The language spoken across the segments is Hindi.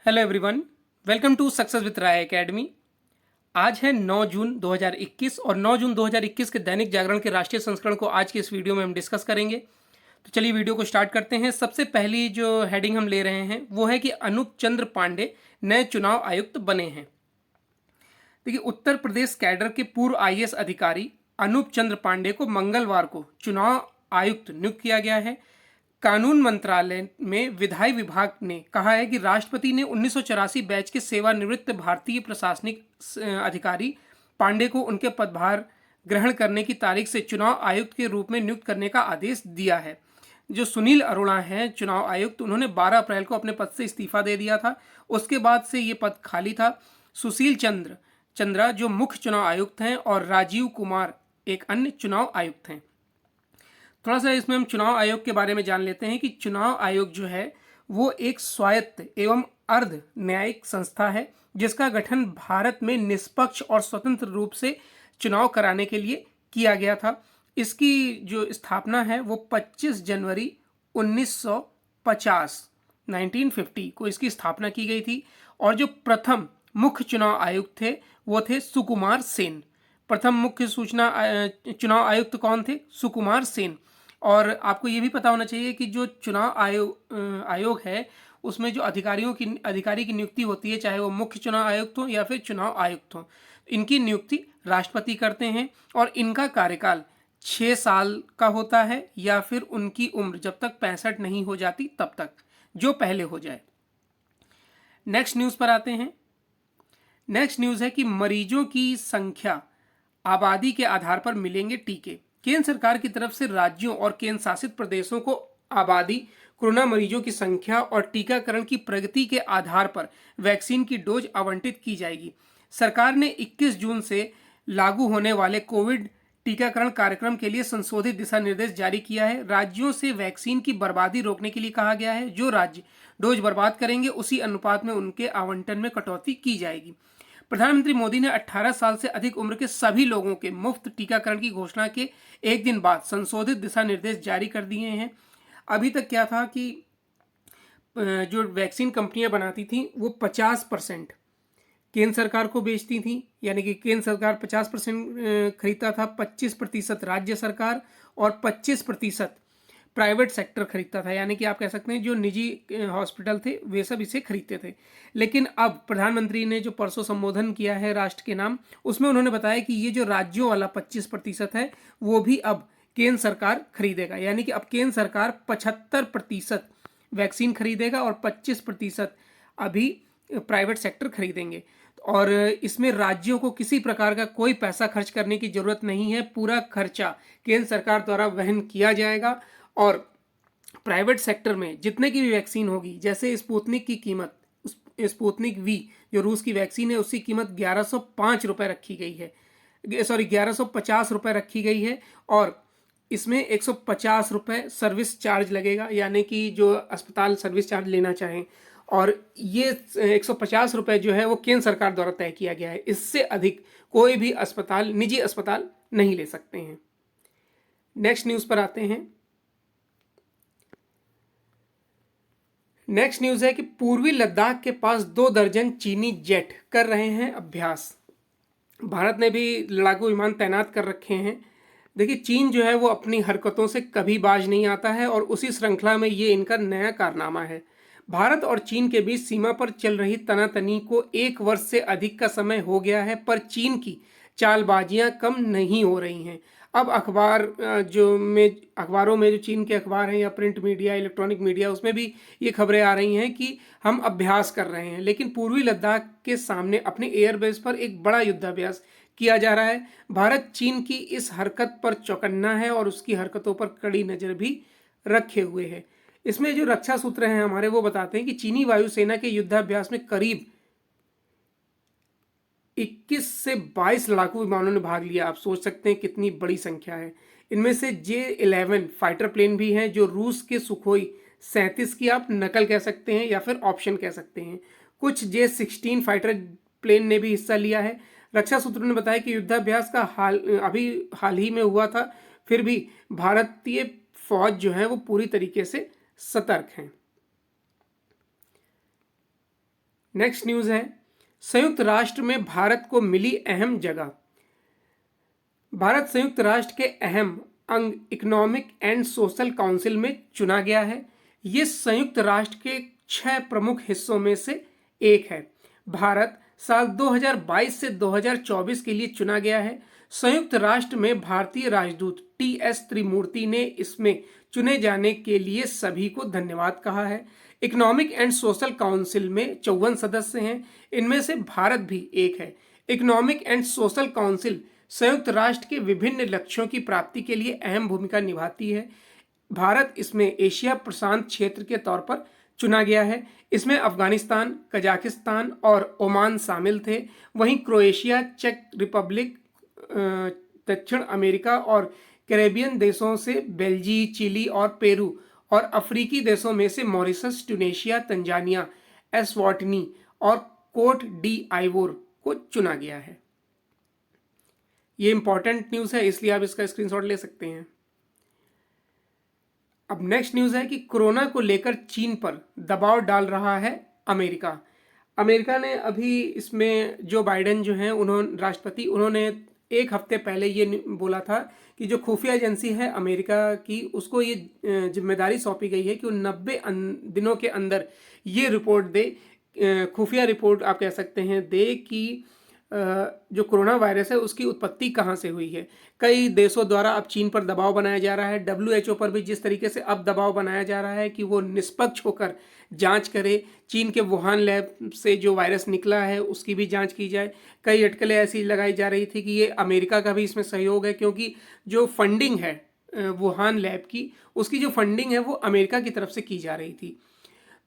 Hello everyone, welcome to success with Rai academy. आज है 9 जून 2021 और 9 जून 2021 के दैनिक जागरण के राष्ट्रीय संस्करण को आज की इस वीडियो में हम डिस्कस करेंगे। तो चलिए वीडियो को स्टार्ट करते हैं। सबसे पहली जो हेडिंग हम ले रहे हैं वो है कि अनूप चंद्र पांडे नए चुनाव आयुक्त बने हैं। देखिए, उत्तर प्रदेश कैडर के पूर्व आईएएस अधिकारी अनूप चंद्र पांडे को मंगलवार को चुनाव आयुक्त नियुक्त किया गया है। कानून मंत्रालय में विधायी विभाग ने कहा है कि राष्ट्रपति ने 1984 बैच के सेवानिवृत्त भारतीय प्रशासनिक अधिकारी पांडे को उनके पदभार ग्रहण करने की तारीख से चुनाव आयुक्त के रूप में नियुक्त करने का आदेश दिया है। जो सुनील अरोड़ा हैं चुनाव आयुक्त, उन्होंने 12 अप्रैल को अपने पद से इस्तीफा दे दिया था। उसके बाद से ये पद खाली था। सुशील चंद्रा जो मुख्य चुनाव आयुक्त हैं और राजीव कुमार एक अन्य चुनाव आयुक्त हैं। थोड़ा सा इसमें हम चुनाव आयोग के बारे में जान लेते हैं कि चुनाव आयोग जो है वो एक स्वायत्त एवं अर्ध न्यायिक संस्था है जिसका गठन भारत में निष्पक्ष और स्वतंत्र रूप से चुनाव कराने के लिए किया गया था। इसकी जो स्थापना है वो 25 जनवरी 1950 1950 को इसकी स्थापना की गई थी। और जो प्रथम मुख्य चुनाव आयुक्त थे वो थे सुकुमार सेन। प्रथम मुख्य चुनाव आयुक्त कौन थे? सुकुमार सेन। और आपको ये भी पता होना चाहिए कि जो चुनाव आयोग है उसमें जो अधिकारी की नियुक्ति होती है, चाहे वो मुख्य चुनाव आयुक्त हो या फिर चुनाव आयुक्त हो, इनकी नियुक्ति राष्ट्रपति करते हैं और इनका कार्यकाल 6 साल का होता है या फिर उनकी उम्र जब तक 65 नहीं हो जाती तब तक, जो पहले हो जाए। नेक्स्ट न्यूज़ पर आते हैं। नेक्स्ट न्यूज़ है कि मरीजों की संख्या आबादी के आधार पर मिलेंगे टीके। केंद्र सरकार की तरफ से राज्यों और केंद्र शासित प्रदेशों को आबादी, कोरोना मरीजों की संख्या और टीकाकरण की प्रगति के आधार पर वैक्सीन की डोज आवंटित की जाएगी। सरकार ने 21 जून से लागू होने वाले कोविड टीकाकरण कार्यक्रम के लिए संशोधित दिशा निर्देश जारी किया है। राज्यों से वैक्सीन की बर्बादी रोकने के लिए कहा गया है। जो राज्य डोज बर्बाद करेंगे उसी अनुपात में उनके आवंटन में कटौती की जाएगी। प्रधानमंत्री मोदी ने 18 साल से अधिक उम्र के सभी लोगों के मुफ्त टीकाकरण की घोषणा के एक दिन बाद संशोधित दिशा निर्देश जारी कर दिए हैं। अभी तक क्या था कि जो वैक्सीन कंपनियां बनाती थी वो 50% केंद्र सरकार को बेचती थी, यानी कि केंद्र सरकार 50% खरीदता था, 25% राज्य सरकार और 25% प्राइवेट सेक्टर खरीदता था। यानी कि आप कह सकते हैं जो निजी हॉस्पिटल थे वे सब इसे खरीदते थे। लेकिन अब प्रधानमंत्री ने जो परसों संबोधन किया है राष्ट्र के नाम, उसमें उन्होंने बताया कि ये जो राज्यों वाला 25% है वो भी अब केंद्र सरकार खरीदेगा। यानी कि अब केंद्र सरकार 75% वैक्सीन खरीदेगा और 25% अभी प्राइवेट सेक्टर खरीदेंगे। और इसमें राज्यों को किसी प्रकार का कोई पैसा खर्च करने की जरूरत नहीं है। पूरा खर्चा केंद्र सरकार द्वारा वहन किया जाएगा। और प्राइवेट सेक्टर में जितने की भी वैक्सीन होगी, जैसे स्पुतनिक की कीमत, स्पुतनिक वी जो रूस की वैक्सीन है उसकी कीमत 1105 रुपये रखी गई है, 1150 रुपये रखी गई है। और इसमें 150 रुपये सर्विस चार्ज लगेगा, यानी कि जो अस्पताल सर्विस चार्ज लेना चाहें। और ये 150 रुपये जो है वो केंद्र सरकार द्वारा तय किया गया है। इससे अधिक कोई भी अस्पताल, निजी अस्पताल नहीं ले सकते हैं। नेक्स्ट न्यूज़ पर आते हैं। नेक्स्ट न्यूज़ है कि पूर्वी लद्दाख के पास 2 दर्जन चीनी जेट कर रहे हैं अभ्यास। भारत ने भी लड़ाकू विमान तैनात कर रखे हैं। देखिए, चीन जो है वो अपनी हरकतों से कभी बाज नहीं आता है और उसी श्रृंखला में ये इनका नया कारनामा है। भारत और चीन के बीच सीमा पर चल रही तनातनी को 1 वर्ष से अधिक का समय हो गया है, पर चीन की चालबाजियां कम नहीं हो रही हैं। अब अखबारों में जो चीन के अखबार हैं या प्रिंट मीडिया, इलेक्ट्रॉनिक मीडिया, उसमें भी ये खबरें आ रही हैं कि हम अभ्यास कर रहे हैं। लेकिन पूर्वी लद्दाख के सामने अपने एयरबेस पर एक बड़ा युद्धाभ्यास किया जा रहा है। भारत चीन की इस हरकत पर चौकन्ना है और उसकी हरकतों पर कड़ी नज़र भी रखे हुए है। इसमें जो रक्षा सूत्र हैं हमारे वो बताते हैं कि चीनी वायुसेना के युद्धाभ्यास में करीब 21 से 22 लड़ाकू विमानों ने भाग लिया। आप सोच सकते हैं कितनी बड़ी संख्या है। इनमें से J-11 फाइटर प्लेन भी हैं जो रूस के सुखोई 37 की आप नकल कह सकते हैं या फिर ऑप्शन कह सकते हैं। कुछ J-16 फाइटर प्लेन ने भी हिस्सा लिया है। रक्षा सूत्रों ने बताया कि युद्धाभ्यास का हाल ही में हुआ था, फिर भी भारतीय फौज जो है वो पूरी तरीके से सतर्क हैं। नेक्स्ट न्यूज़ है, संयुक्त राष्ट्र में भारत को मिली अहम जगह। भारत संयुक्त राष्ट्र के अहम अंग इकोनॉमिक एंड सोशल काउंसिल में चुना गया है। ये संयुक्त राष्ट्र के 6 प्रमुख हिस्सों में से एक है। भारत साल 2022 से 2024 के लिए चुना गया है। संयुक्त राष्ट्र में भारतीय राजदूत टी.एस. त्रिमूर्ति ने इसमें चुने जाने के लिए सभी को धन्यवाद कहा है। इकोनॉमिक एंड सोशल काउंसिल में 54 सदस्य हैं, इनमें से भारत भी एक है। इकोनॉमिक एंड सोशल काउंसिल संयुक्त राष्ट्र के विभिन्न लक्ष्यों की प्राप्ति के लिए अहम भूमिका निभाती है। भारत इसमें एशिया प्रशांत क्षेत्र के तौर पर चुना गया है। इसमें अफगानिस्तान, कजाकिस्तान और ओमान शामिल थे। वहीं क्रोएशिया, चेक रिपब्लिक, दक्षिण अमेरिका और कैरेबियन देशों से बेल्जी, चिली और पेरू, और अफ्रीकी देशों में से मॉरिशस, ट्यूनेशिया, तंजानिया, एस्वाटिनी और कोट डी आइवोर को चुना गया है। ये इंपॉर्टेंट न्यूज़ है, इसलिए आप इसका स्क्रीनशॉट ले सकते हैं। अब नेक्स्ट न्यूज़ है कि कोरोना को लेकर चीन पर दबाव डाल रहा है अमेरिका। अमेरिका ने अभी इसमें जो बाइडेन जो हैं उन्होंने राष्ट्रपति, उन्होंने एक हफ्ते पहले ये बोला था कि जो खुफिया एजेंसी है अमेरिका की, उसको ये जिम्मेदारी सौंपी गई है कि वो 90 दिनों के अंदर ये रिपोर्ट दे, खुफिया रिपोर्ट आप कह सकते हैं, दे कि जो कोरोना वायरस है उसकी उत्पत्ति कहाँ से हुई है। कई देशों द्वारा अब चीन पर दबाव बनाया जा रहा है। WHO पर भी जिस तरीके से अब दबाव बनाया जा रहा है कि वो निष्पक्ष होकर जांच करे। चीन के वुहान लैब से जो वायरस निकला है उसकी भी जांच की जाए। कई अटकलें ऐसी लगाई जा रही थी कि ये अमेरिका का भी इसमें सहयोग है, क्योंकि जो फंडिंग है वुहान लैब की, उसकी जो फंडिंग है वो अमेरिका की तरफ से की जा रही थी।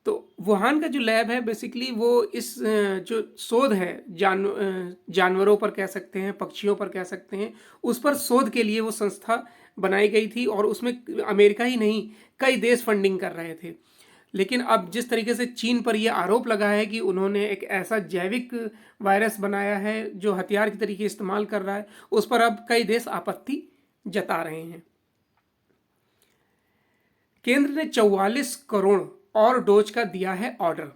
तो वुहान का जो लैब है बेसिकली वो इस जो शोध है जानवरों पर कह सकते हैं, पक्षियों पर कह सकते हैं, उस पर शोध के लिए वो संस्था बनाई गई थी और उसमें अमेरिका ही नहीं कई देश फंडिंग कर रहे थे। लेकिन अब जिस तरीके से चीन पर यह आरोप लगा है कि उन्होंने एक ऐसा जैविक वायरस बनाया है जो हथियार के तरीके इस्तेमाल कर रहा है, उस पर अब कई देश आपत्ति जता रहे हैं। केंद्र ने 44 करोड़ और डोज का दिया है ऑर्डर।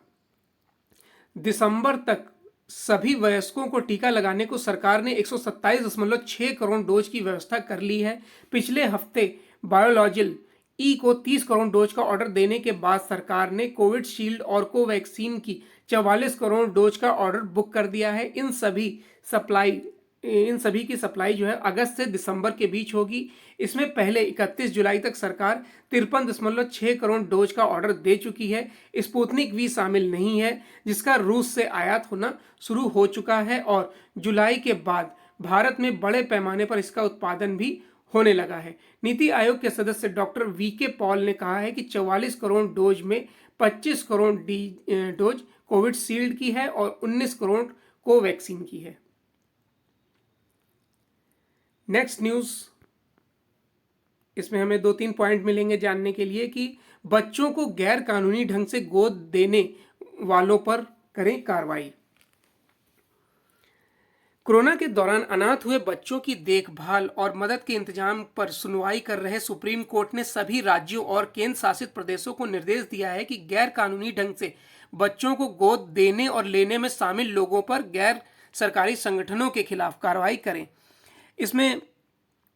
दिसंबर तक सभी वयस्कों को टीका लगाने को सरकार ने 127.6 करोड़ डोज की व्यवस्था कर ली है। पिछले हफ्ते बायोलॉजिल ई को 30 करोड़ डोज का ऑर्डर देने के बाद सरकार ने कोविडशील्ड और कोवैक्सीन की 44 करोड़ डोज का ऑर्डर बुक कर दिया है। इन सभी की सप्लाई जो है अगस्त से दिसंबर के बीच होगी। इसमें पहले 31 जुलाई तक सरकार 53.6 करोड़ डोज का ऑर्डर दे चुकी है। स्पुतनिक वी शामिल नहीं है, जिसका रूस से आयात होना शुरू हो चुका है और जुलाई के बाद भारत में बड़े पैमाने पर इसका उत्पादन भी होने लगा है। नीति आयोग के सदस्य डॉक्टर वी.के. पॉल ने कहा है कि 44 करोड़ डोज में 25 करोड़ डोज कोविडशील्ड की है और 19 करोड़ कोवैक्सीन की है। नेक्स्ट न्यूज़, इसमें हमें 2-3 पॉइंट मिलेंगे जानने के लिए कि बच्चों को गैर कानूनी ढंग से गोद देने वालों पर करें कार्रवाई। कोरोना के दौरान अनाथ हुए बच्चों की देखभाल और मदद के इंतजाम पर सुनवाई कर रहे सुप्रीम कोर्ट ने सभी राज्यों और केंद्र शासित प्रदेशों को निर्देश दिया है कि गैर कानूनी ढंग से बच्चों को गोद देने और लेने में शामिल लोगों पर गैर सरकारी संगठनों के खिलाफ कार्रवाई करें। इसमें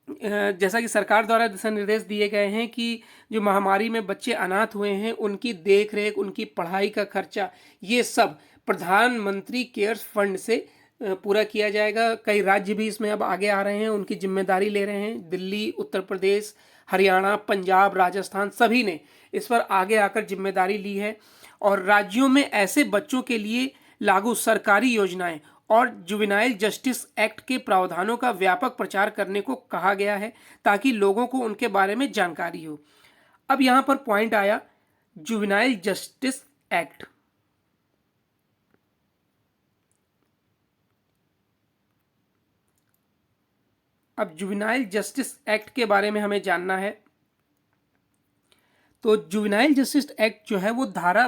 जैसा कि सरकार द्वारा दिशा निर्देश दिए गए हैं कि जो महामारी में बच्चे अनाथ हुए हैं उनकी देख रेख, उनकी पढ़ाई का खर्चा, ये सब प्रधानमंत्री केयर्स फंड से पूरा किया जाएगा। कई राज्य भी इसमें अब आगे आ रहे हैं, उनकी जिम्मेदारी ले रहे हैं। दिल्ली, उत्तर प्रदेश, हरियाणा, पंजाब, राजस्थान सभी ने इस पर आगे आकर जिम्मेदारी ली है और राज्यों में ऐसे बच्चों के लिए लागू सरकारी योजनाएं और जुवेनाइल जस्टिस एक्ट के प्रावधानों का व्यापक प्रचार करने को कहा गया है ताकि लोगों को उनके बारे में जानकारी हो। अब यहाँ पर पॉइंट आया जुवेनाइल जस्टिस एक्ट। अब जुवेनाइल जस्टिस एक्ट के बारे में हमें जानना है। तो जुवेनाइल जस्टिस एक्ट जो है वो धारा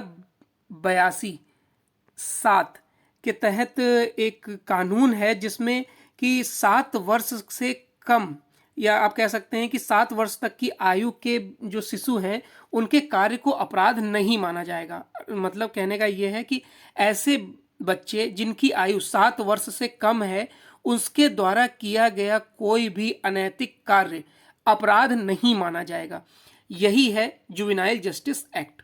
82(7) के तहत एक कानून है जिसमें कि 7 वर्ष से कम या आप कह सकते हैं कि 7 वर्ष तक की आयु के जो शिशु हैं उनके कार्य को अपराध नहीं माना जाएगा। मतलब कहने का ये है कि ऐसे बच्चे जिनकी आयु 7 वर्ष से कम है उसके द्वारा किया गया कोई भी अनैतिक कार्य अपराध नहीं माना जाएगा। यही है जुवेनाइल जस्टिस एक्ट।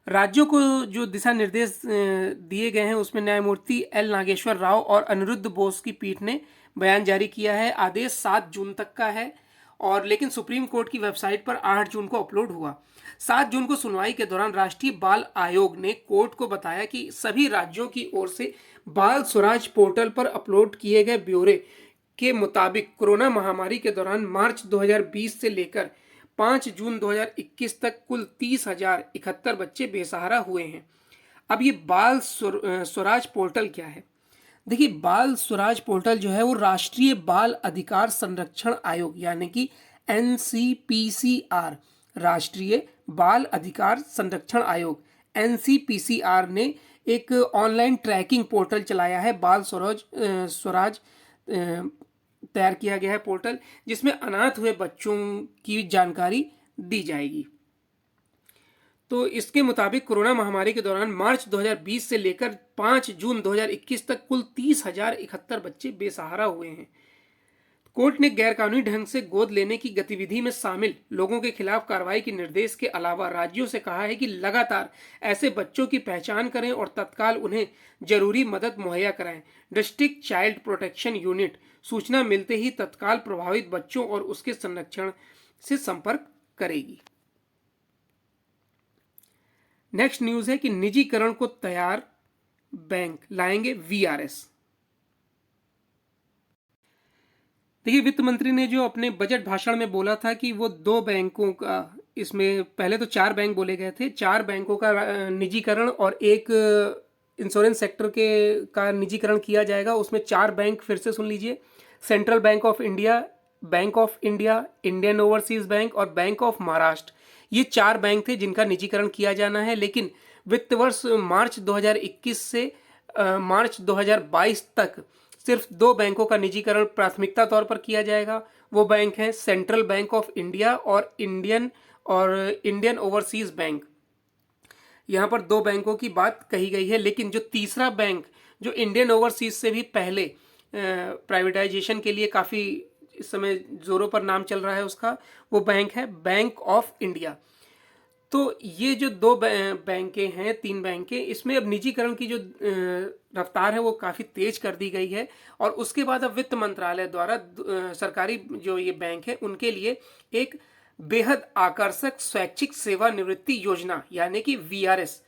राज्यों को जो दिशा निर्देश दिए गए हैं उसमें न्यायमूर्ति एल नागेश्वर राव और अनिरुद्ध बोस की पीठ ने बयान जारी किया है। आदेश 7 जून तक का है और लेकिन सुप्रीम कोर्ट की वेबसाइट पर 8 जून को अपलोड हुआ। 7 जून को सुनवाई के दौरान राष्ट्रीय बाल आयोग ने कोर्ट को बताया कि सभी राज्यों की ओर से बाल स्वराज पोर्टल पर अपलोड किए गए ब्यौरे के मुताबिक कोरोना महामारी के दौरान मार्च 2020 से लेकर 5 जून 2021 तक कुल 30,071 बच्चे बेसहारा हुए हैं। अब ये बाल स्वराज पोर्टल क्या है? देखिए, बाल स्वराज पोर्टल जो है वो राष्ट्रीय बाल अधिकार संरक्षण आयोग यानी कि NCPCR, राष्ट्रीय बाल अधिकार संरक्षण आयोग NCPCR ने एक ऑनलाइन ट्रैकिंग पोर्टल चलाया है। बाल स्वराज तैयार किया गया है पोर्टल, जिसमें अनाथ हुए बच्चों की जानकारी दी जाएगी। तो इसके मुताबिक कोरोना महामारी के दौरान मार्च 2020 से लेकर 5 जून 2021 तक कुल 30,071 बच्चे बेसहारा हुए हैं। कोर्ट ने गैरकानूनी ढंग से गोद लेने की गतिविधि में शामिल लोगों के खिलाफ कार्रवाई के निर्देश के अलावा राज्यों से कहा है कि लगातार ऐसे बच्चों की पहचान करें और तत्काल उन्हें जरूरी मदद मुहैया कराएं। डिस्ट्रिक्ट चाइल्ड प्रोटेक्शन यूनिट सूचना मिलते ही तत्काल प्रभावित बच्चों और उसके संरक्षण से संपर्क करेगी। नेक्स्ट न्यूज है कि निजीकरण को तैयार बैंक लाएंगे VRS। देखिए, वित्त मंत्री ने जो अपने बजट भाषण में बोला था कि वो 2 बैंकों का, इसमें पहले तो 4 बैंक बोले गए थे, 4 बैंकों का निजीकरण और एक इंश्योरेंस सेक्टर के का निजीकरण किया जाएगा। उसमें 4 बैंक फिर से सुन लीजिए: central bank of India, Indian overseas bank और बैंक ऑफ महाराष्ट्र। ये 4 बैंक थे जिनका निजीकरण किया जाना है, लेकिन वित्त वर्ष मार्च 2021 से मार्च 2022 तक सिर्फ 2 बैंकों का निजीकरण प्राथमिकता तौर पर किया जाएगा। वो बैंक हैं सेंट्रल बैंक ऑफ इंडिया और इंडियन ओवरसीज बैंक। यहाँ पर 2 बैंकों की बात कही गई है, लेकिन जो तीसरा बैंक जो इंडियन ओवरसीज से भी पहले प्राइवेटाइजेशन के लिए काफ़ी इस समय जोरों पर नाम चल रहा है उसका, वो बैंक है बैंक ऑफ इंडिया। तो ये जो 2 बैंकें हैं, 3 बैंकें, इसमें अब निजीकरण की जो रफ्तार है वो काफ़ी तेज कर दी गई है। और उसके बाद अब वित्त मंत्रालय द्वारा सरकारी जो ये बैंक है उनके लिए एक बेहद आकर्षक स्वैच्छिक सेवानिवृत्ति योजना यानी कि VRS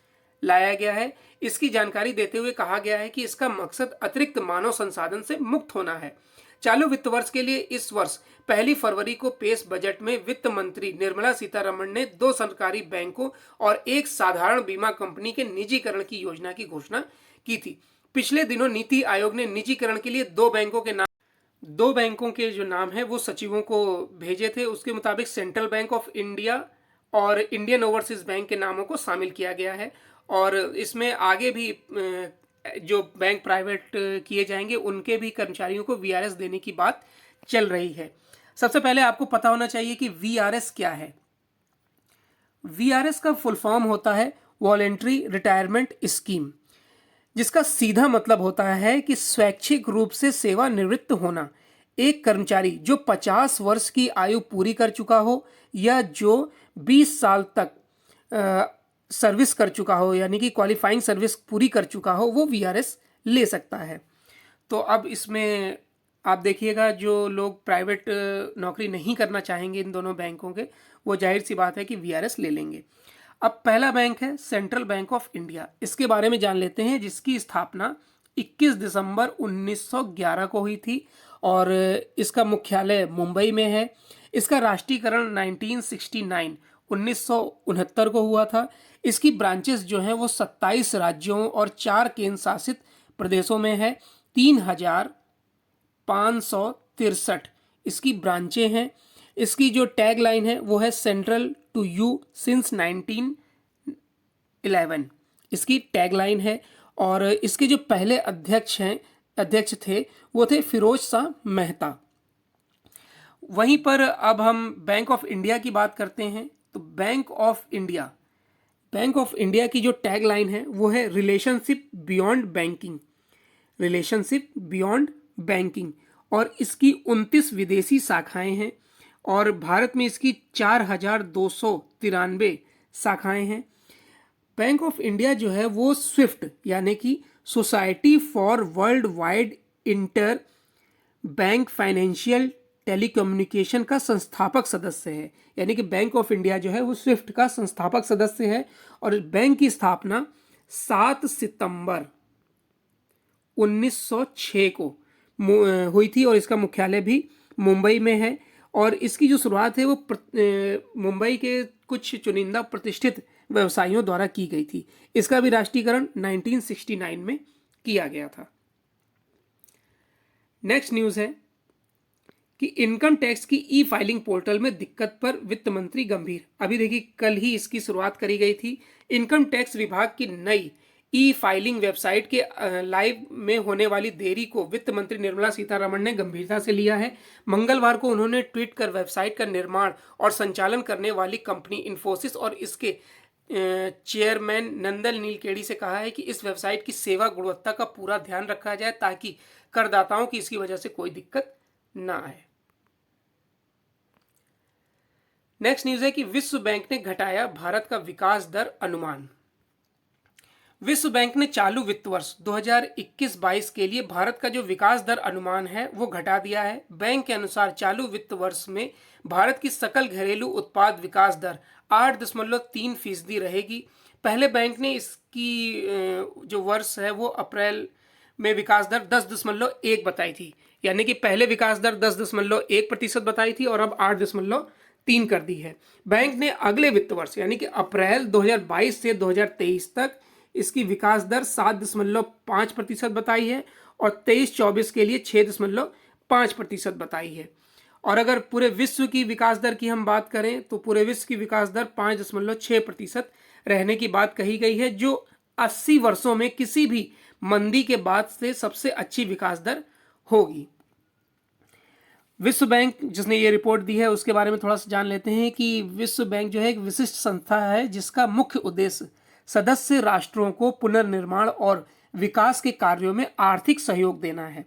लाया गया है। इसकी जानकारी देते हुए कहा गया है कि इसका मकसद अतिरिक्त मानव संसाधन से मुक्त होना है। चालू वित्त वर्ष के लिए इस वर्ष 1 फरवरी को पेश बजट में वित्त मंत्री निर्मला सीतारमण ने 2 सरकारी बैंकों और एक साधारण बीमा कंपनी के निजीकरण की योजना की घोषणा की थी। पिछले दिनों नीति आयोग ने निजीकरण के लिए 2 बैंकों के जो नाम है वो सचिवों को भेजे थे। उसके मुताबिक सेंट्रल बैंक ऑफ इंडिया और इंडियन ओवरसीज बैंक के नामों को शामिल किया गया है। और इसमें आगे भी जो बैंक प्राइवेट किए जाएंगे उनके भी कर्मचारियों को VRS देने की बात चल रही है। सबसे पहले आपको पता होना चाहिए कि VRS क्या है। VRS का फुल फॉर्म होता है वॉलेंट्री रिटायरमेंट स्कीम, जिसका सीधा मतलब होता है कि स्वैच्छिक रूप से सेवानिवृत्त होना। एक कर्मचारी जो 50 वर्ष की आयु पूरी कर चुका हो या जो 20 साल तक सर्विस कर चुका हो यानी कि क्वालिफाइंग सर्विस पूरी कर चुका हो, वो VRS ले सकता है। तो अब इसमें आप देखिएगा, जो लोग प्राइवेट नौकरी नहीं करना चाहेंगे इन दोनों बैंकों के, वो जाहिर सी बात है कि VRS ले लेंगे। अब पहला बैंक है सेंट्रल बैंक ऑफ इंडिया। इसके बारे में जान लेते हैं, जिसकी स्थापना 21 दिसंबर 1911 को हुई थी और इसका मुख्यालय मुंबई में है। इसका राष्ट्रीयकरण 1969 को हुआ था। इसकी ब्रांचेस जो हैं वो 27 राज्यों और 4 केंद्र शासित प्रदेशों में है। 3,563 इसकी ब्रांचें हैं। इसकी जो टैग लाइन है वो है सेंट्रल टू यू सिंस 1911, इसकी टैग लाइन है। और इसके जो पहले अध्यक्ष थे वो थे फिरोज शाह मेहता। वहीं पर अब हम बैंक ऑफ इंडिया की बात करते हैं। तो बैंक ऑफ इंडिया की जो टैग लाइन है वो है relationship beyond banking, relationship beyond banking. और इसकी 29 विदेशी शाखाएं हैं और भारत में इसकी 4,293 शाखाएं हैं। बैंक ऑफ इंडिया जो है वो स्विफ्ट यानी कि society for world wide inter bank financial telecommunication का संस्थापक सदस्य है। यानी कि बैंक ऑफ इंडिया जो है वो स्विफ्ट का संस्थापक सदस्य है और बैंक की स्थापना 7 सितंबर 1906 को हुई थी और इसका मुख्यालय भी मुंबई में है। और इसकी जो शुरुआत है वो मुंबई के कुछ चुनिंदा प्रतिष्ठित व्यवसायियों द्वारा की गई थी। इसका भी राष्ट्रीयकरण 1969 में किया गया था। नेक्स्ट न्यूज़ है कि इनकम टैक्स की ई फाइलिंग पोर्टल में दिक्कत पर वित्त मंत्री गंभीर। अभी देखिए कल ही इसकी शुरुआत करी गई थी। इनकम टैक्स विभाग की नई ई फाइलिंग वेबसाइट के लाइव में होने वाली देरी को वित्त मंत्री निर्मला सीतारमण ने गंभीरता से लिया है। मंगलवार को उन्होंने ट्वीट कर वेबसाइट का निर्माण और संचालन करने वाली कंपनी इन्फोसिस और इसके चेयरमैन नंदन नीलकेणी से कहा है कि इस वेबसाइट की सेवा गुणवत्ता का पूरा ध्यान रखा जाए ताकि करदाताओं की इसकी वजह से कोई दिक्कत ना आए। नेक्स्ट न्यूज है कि विश्व बैंक ने घटाया भारत का विकास दर अनुमान। विश्व बैंक ने चालू वित्त वर्ष 2021-22 के लिए भारत का जो विकास दर अनुमान है वो घटा दिया है। बैंक के अनुसार चालू वित्त वर्ष में भारत की सकल घरेलू उत्पाद विकास दर 8.3% रहेगी। पहले बैंक ने इसकी जो वर्ष है वो अप्रैल में विकास दर 10.1 बताई थी। यानी कि पहले विकास दर 10.1% बताई थी और अब 8.3 कर दी है। बैंक ने अगले वित्त वर्ष यानी कि अप्रैल 2022 से 2023 तक इसकी विकास दर 7.5% बताई है और 23-24 के लिए 6.5% बताई है। और अगर पूरे विश्व की विकास दर की हम बात करें तो पूरे विश्व की विकास दर 5.6% रहने की बात कही गई है, जो 80 वर्षों में किसी भी मंदी के बाद से सबसे अच्छी विकास दर होगी। विश्व बैंक जिसने ये रिपोर्ट दी है उसके बारे में थोड़ा सा जान लेते हैं कि विश्व बैंक जो है एक विशिष्ट संस्था है जिसका मुख्य उद्देश्य सदस्य राष्ट्रों को पुनर्निर्माण और विकास के कार्यों में आर्थिक सहयोग देना है,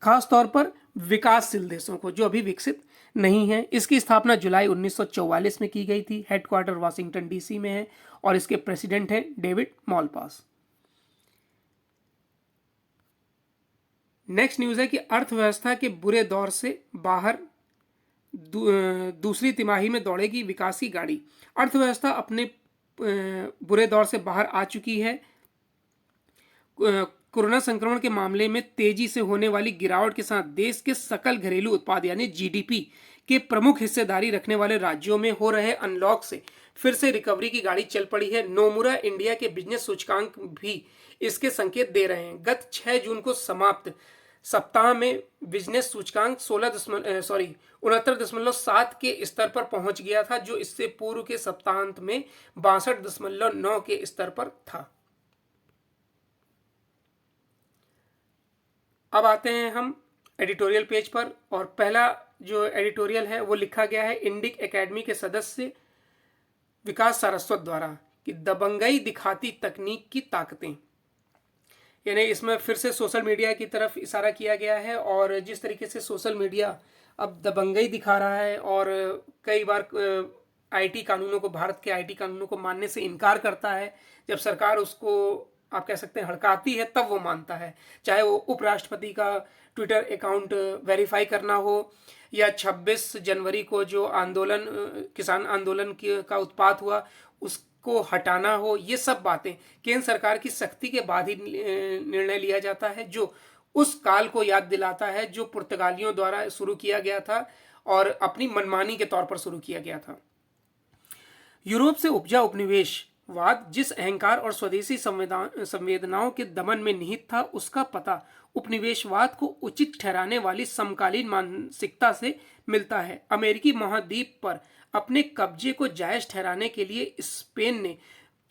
खासतौर पर विकासशील देशों को जो अभी विकसित नहीं है। इसकी स्थापना जुलाई 1944 में की गई थी। हेडक्वार्टर वाशिंगटन डीसी में है और इसके प्रेसिडेंट हैं डेविड मॉलपास। नेक्स्ट न्यूज़ है कि अर्थव्यवस्था के बुरे दौर से बाहर दूसरी तिमाही में दौड़ेगी विकास की गाड़ी। अर्थव्यवस्था अपने बुरे दौर से बाहर आ चुकी है। कोरोना संक्रमण के मामले में तेजी से होने वाली गिरावट के साथ देश के सकल घरेलू उत्पाद यानी जीडीपी के प्रमुख हिस्सेदारी रखने वाले राज्यों में हो रहे अनलॉक से फिर से रिकवरी की गाड़ी चल पड़ी है। नोमुरा इंडिया के बिजनेस सूचकांक भी इसके संकेत दे रहे हैं। गत 6 जून को समाप्त सप्ताह में बिजनेस सूचकांक 69.7 के स्तर पर पहुंच गया था, जो इससे पूर्व के सप्ताहांत में 62.9 के स्तर पर था। अब आते हैं हम एडिटोरियल पेज पर और पहला जो एडिटोरियल है वो लिखा गया है इंडिक एकेडमी के सदस्य विकास सारस्वत द्वारा कि दबंगई दिखाती तकनीक की ताकतें। यानी इसमें फिर से सोशल मीडिया की तरफ इशारा किया गया है और जिस तरीके से सोशल मीडिया अब दबंगई दिखा रहा है और कई बार आईटी कानूनों को, भारत के आईटी कानूनों को मानने से इनकार करता है। जब सरकार उसको आप कह सकते हैं हड़काती है तब वो मानता है, चाहे वो उपराष्ट्रपति का ट्विटर अकाउंट वेरीफाई करना हो या 26 जनवरी को जो आंदोलन, किसान आंदोलन का उत्पात हुआ उसको हटाना हो। ये सब बातें केंद्र सरकार की सख्ती के बाद ही निर्णय लिया जाता है, जो उस काल को याद दिलाता है जो पुर्तगालियों द्वारा शुरू किया गया था और अपनी मनमानी के तौर पर शुरू किया गया था। यूरोप से उपजा उपनिवेशवाद जिस अहंकार और स्वदेशी संवेदनाओं के दमन में निहित था, उसका पता उपनिवेशवाद को उचित ठहराने वाली समकालीन मानसिकता से मिलता है। अमेरिकी महाद्वीप पर अपने कब्जे को जायज ठहराने के लिए स्पेन ने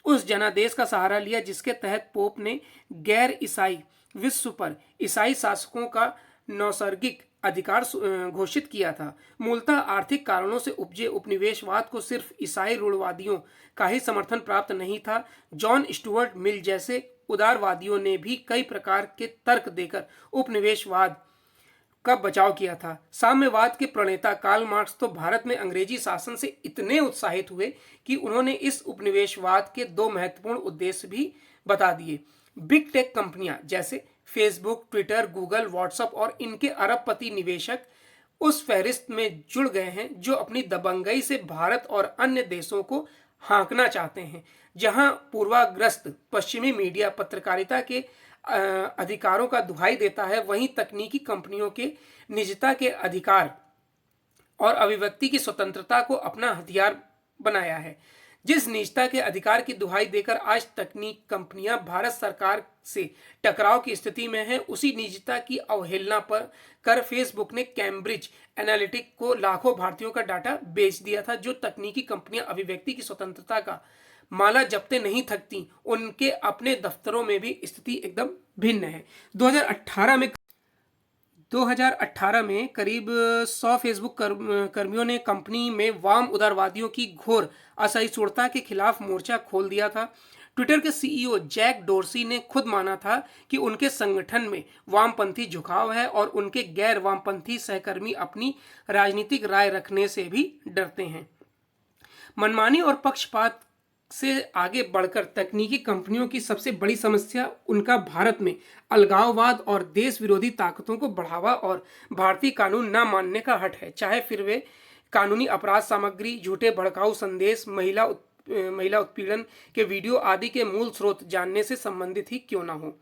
उस जनादेश का सहारा लिया जिसके तहत पोप ने गैर ईसाई विश्व पर ईसाई शासकों का नैसर्गिक अधिकार घोषित किया था। मूलतः आर्थिक कारणों से उपजे उपनिवेशवाद को सिर्फ ईसाई रूढ़वादियों का ही समर्थन प्राप्त नहीं था। जॉन स्टुअर्ट मिल जैसे उदारवादियों ने भी कई प्रकार के तर्क देकर उपनिवेशवाद का बचाव किया था। साम्यवाद के प्रणेता कार्ल मार्क्स तो भारत में अंग्रेजी शासन से इतने उत्साहित हुए कि उन्होंने इस उपनिवेशवाद के दो महत्वपूर्ण उद्देश्य भी बता दिए। बिग टेक कंपनियां जैसे फेसबुक, ट्विटर, गूगल, व्हाट्सएप और इनके अरबपति निवेशक उस फहरिस्त में जुड़ गए हैं जो अपनी दबंगई से भारत और अन्य देशों को हाँकना चाहते हैं। जहां पूर्वाग्रस्त पश्चिमी मीडिया पत्रकारिता के अधिकारों का दुहाई देता है, वहीं तकनीकी कंपनियों के निजता के अधिकार और अभिव्यक्ति की स्वतंत्रता को अपना हथियार बनाया है। जिस निजता के अधिकार की दुहाई देकर आज तकनीक कंपनियां भारत सरकार से टकराव की स्थिति में हैं, उसी निजता की अवहेलना पर कर फेसबुक ने कैम्ब्रिज एनालिटिक को लाखों भारतीयों का डाटा बेच दिया था। जो तकनीकी कंपनियां अभिव्यक्ति की स्वतंत्रता का माला जपते नहीं थकती, उनके अपने दफ्तरों में भी स्थिति एकदम भिन्न है। 2018 में करीब 100 फेसबुक कर्मियों ने कंपनी में वाम उदारवादियों की घोर असहिष्णुता के खिलाफ मोर्चा खोल दिया था। ट्विटर के सीईओ जैक डोर्सी ने खुद माना था कि उनके संगठन में वामपंथी झुकाव है और उनके गैर वामपंथी सहकर्मी अपनी राजनीतिक राय रखने से भी डरते हैं। मनमानी और पक्षपात से आगे बढ़कर तकनीकी कंपनियों की सबसे बड़ी समस्या उनका भारत में अलगाववाद और देश विरोधी ताकतों को बढ़ावा और भारतीय कानून न मानने का हट है, चाहे फिर वे कानूनी अपराध सामग्री, झूठे भड़काऊ संदेश, महिला उत्पीड़न के वीडियो आदि के मूल स्रोत जानने से संबंधित ही क्यों ना हो।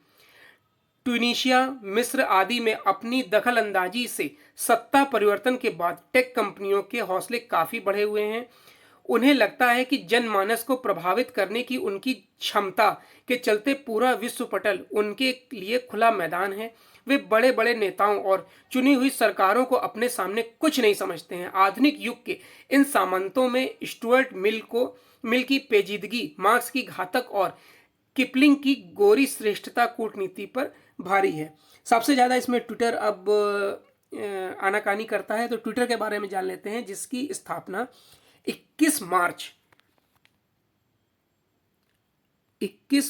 ट्यूनीशिया, मिस्र आदि में अपनी दखलंदाजी से सत्ता परिवर्तन के बाद टेक कंपनियों के हौसले काफी बढ़े हुए हैं। उन्हें लगता है कि जनमानस को प्रभावित करने की उनकी क्षमता के चलते पूरा विश्व पटल उनके लिए खुला मैदान है। वे बड़े बड़े नेताओं और चुनी हुई सरकारों को अपने सामने कुछ नहीं समझते हैं। आधुनिक युग के इन सामंतों में स्टुअर्ट मिल की पेचीदगी, मार्क्स की घातक और किपलिंग की गोरी श्रेष्ठता कूटनीति पर भारी है। सबसे ज्यादा इसमें ट्विटर अब आनाकानी करता है। तो ट्विटर के बारे में जान लेते हैं, जिसकी स्थापना 21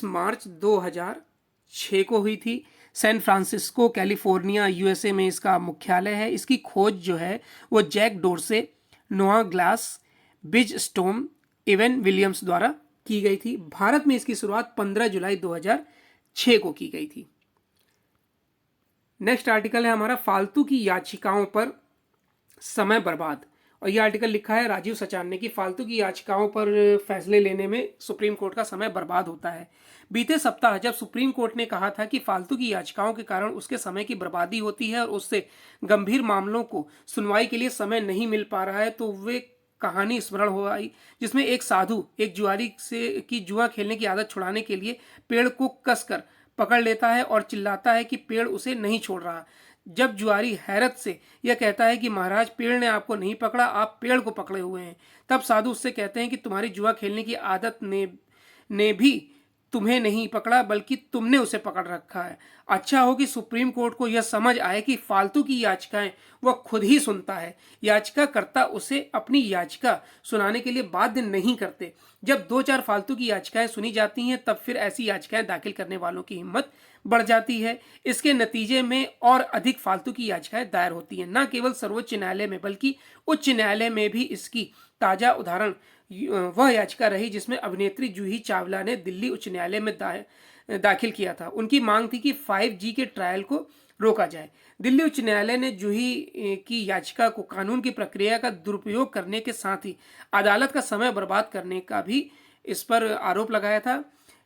मार्च 2006 को हुई थी। सैन फ्रांसिस्को, कैलिफोर्निया, यूएसए में इसका मुख्यालय है। इसकी खोज जो है वो जैक डोर्से, नोआ ग्लास, बिज स्टोम, इवन विलियम्स द्वारा की गई थी। भारत में इसकी शुरुआत 15 जुलाई 2006 को की गई थी। नेक्स्ट आर्टिकल है हमारा फालतू की याचिकाओं पर समय बर्बाद, और यह आर्टिकल लिखा है राजीव सचान ने कि फालतू की याचिकाओं पर फैसले लेने में सुप्रीम कोर्ट का समय बर्बाद होता है। बीते सप्ताह जब सुप्रीम कोर्ट ने कहा था कि फालतू की याचिकाओं के कारण उसके समय की बर्बादी होती है और उससे गंभीर मामलों को सुनवाई के लिए समय नहीं मिल पा रहा है, तो वे कहानी स्मरण हो आई जिसमें एक साधु एक जुआरी से की जुआ खेलने की आदत छुड़ाने के लिए पेड़ को कसकर पकड़ लेता है और चिल्लाता है कि पेड़ उसे नहीं छोड़ रहा। जब जुआरी हैरत से यह कहता है कि महाराज, पेड़ ने आपको नहीं पकड़ा, आप पेड़ को पकड़े हुए हैं, तब साधु उससे कहते हैं कि तुम्हारी जुआ खेलने की आदत ने भी तुम्हें नहीं पकड़ा, बल्कि तुमने उसे पकड़ रखा है। अच्छा हो कि सुप्रीम कोर्ट को यह समझ आए कि फालतू की याचिकाएं वह खुद ही सुनता है, याचिकाकर्ता उसे अपनी याचिका सुनाने के लिए बाध्य नहीं करते। जब 2-4 फालतू की याचिकाएं सुनी जाती हैं, तब फिर ऐसी याचिकाएं दाखिल करने वालों की हिम्मत बढ़ जाती है। इसके नतीजे में और अधिक फालतू की याचिकाएं दायर होती हैं। न केवल सर्वोच्च न्यायालय में बल्कि उच्च न्यायालय में भी इसकी ताजा उदाहरण वह याचिका रही जिसमें अभिनेत्री जूही चावला ने दिल्ली उच्च न्यायालय में दाखिल किया था। उनकी मांग थी कि 5G के ट्रायल को रोका जाए। दिल्ली उच्च न्यायालय ने जूही की याचिका को कानून की प्रक्रिया का दुरुपयोग करने के साथ ही अदालत का समय बर्बाद करने का भी इस पर आरोप लगाया था।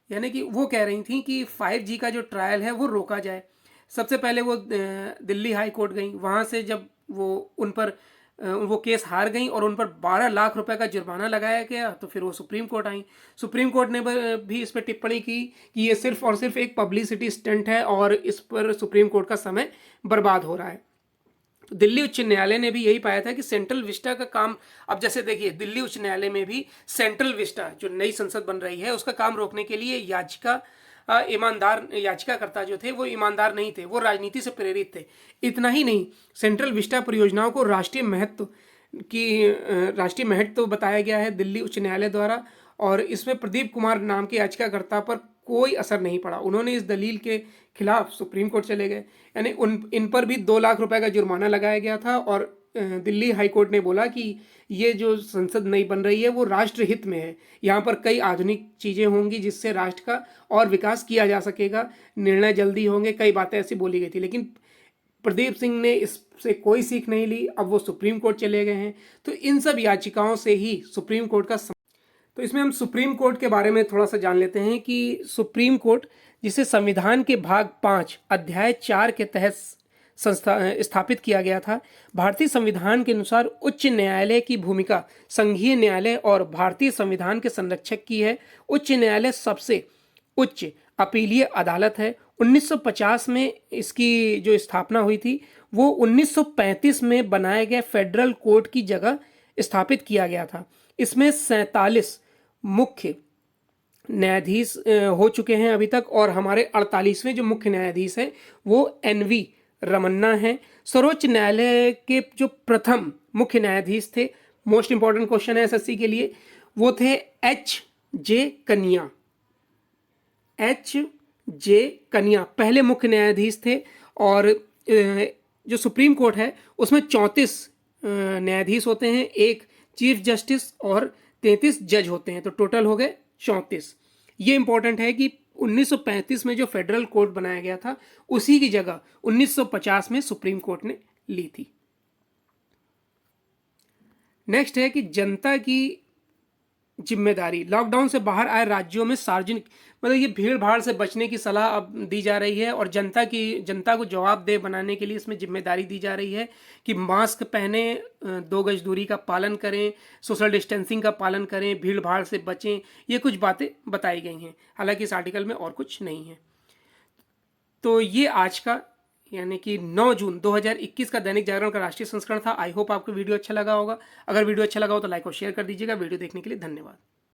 यानी कि वो कह रही थी कि 5G का जो ट्रायल है वो रोका जाए। सबसे पहले वो दिल्ली हाई कोर्ट गई, वहाँ से जब वो केस हार गई और उन पर 12 लाख रुपए का जुर्माना लगाया गया, तो फिर वो सुप्रीम कोर्ट आई। सुप्रीम कोर्ट ने भी इस पर टिप्पणी की कि ये सिर्फ और सिर्फ एक पब्लिसिटी स्टंट है और इस पर सुप्रीम कोर्ट का समय बर्बाद हो रहा है। दिल्ली उच्च न्यायालय ने भी यही पाया था कि सेंट्रल विस्टा का काम, अब जैसे देखिए दिल्ली उच्च न्यायालय में भी सेंट्रल विस्टा जो नई संसद बन रही है उसका काम रोकने के लिए याचिका ईमानदार याचिकाकर्ता जो थे वो ईमानदार नहीं थे, वो राजनीति से प्रेरित थे। इतना ही नहीं, सेंट्रल विस्टा परियोजनाओं को राष्ट्रीय महत्व बताया गया है दिल्ली उच्च न्यायालय द्वारा, और इसमें प्रदीप कुमार नाम के याचिकाकर्ता पर कोई असर नहीं पड़ा। उन्होंने इस दलील के खिलाफ सुप्रीम कोर्ट चले गए, यानी इन पर भी 2 लाख रुपए का जुर्माना लगाया गया था, और दिल्ली हाई कोर्ट ने बोला कि ये जो संसद नई बन रही है वो राष्ट्र हित में है, यहाँ पर कई आधुनिक चीज़ें होंगी जिससे राष्ट्र का और विकास किया जा सकेगा, निर्णय जल्दी होंगे, कई बातें ऐसी बोली गई थी। लेकिन प्रदीप सिंह ने इससे कोई सीख नहीं ली, अब वो सुप्रीम कोर्ट चले गए हैं। तो इन सब याचिकाओं से ही सुप्रीम कोर्ट का तो इसमें हम सुप्रीम कोर्ट के बारे में थोड़ा सा जान लेते हैं कि सुप्रीम कोर्ट, जिसे संविधान के भाग 5 अध्याय 4 के तहत स्थापित किया गया था, भारतीय संविधान के अनुसार उच्च न्यायालय की भूमिका संघीय न्यायालय और भारतीय संविधान के संरक्षक की है। उच्च न्यायालय सबसे उच्च अपीलीय अदालत है। 1950 में इसकी जो स्थापना हुई थी वो 1935 में बनाए गए फेडरल कोर्ट की जगह स्थापित किया गया था। इसमें 47 मुख्य न्यायाधीश हो चुके हैं अभी तक, और हमारे 48वें जो मुख्य न्यायाधीश हैं वो NV रमन्ना हैं। सर्वोच्च न्यायालय के जो प्रथम मुख्य न्यायाधीश थे, मोस्ट इंपॉर्टेंट क्वेश्चन है SSC के लिए, वो थे H.J. कनिया। H.J. कनिया पहले मुख्य न्यायाधीश थे, और जो सुप्रीम कोर्ट है उसमें 34 न्यायाधीश होते हैं, एक चीफ जस्टिस और 33 जज होते हैं, तो टोटल हो गए 34। ये इंपॉर्टेंट है कि 1935 में जो फेडरल कोर्ट बनाया गया था उसी की जगह 1950 में सुप्रीम कोर्ट ने ली थी। नेक्स्ट है कि जनता की जिम्मेदारी। लॉकडाउन से बाहर आए राज्यों में सार्वजनिक, मतलब ये भीड़ भाड़ से बचने की सलाह अब दी जा रही है, और जनता को जवाबदेह बनाने के लिए इसमें जिम्मेदारी दी जा रही है कि मास्क पहने, 2 गज दूरी का पालन करें, सोशल डिस्टेंसिंग का पालन करें, भीड़ भाड़ से बचें। ये कुछ बातें बताई गई हैं, हालांकि इस आर्टिकल में और कुछ नहीं है। तो ये आज का यानी कि 9 जून 2021 का दैनिक जागरण का राष्ट्रीय संस्करण था। आई होप आपको वीडियो अच्छा लगा होगा। अगर वीडियो अच्छा लगा हो तो लाइक और शेयर कर दीजिएगा। वीडियो देखने के लिए धन्यवाद।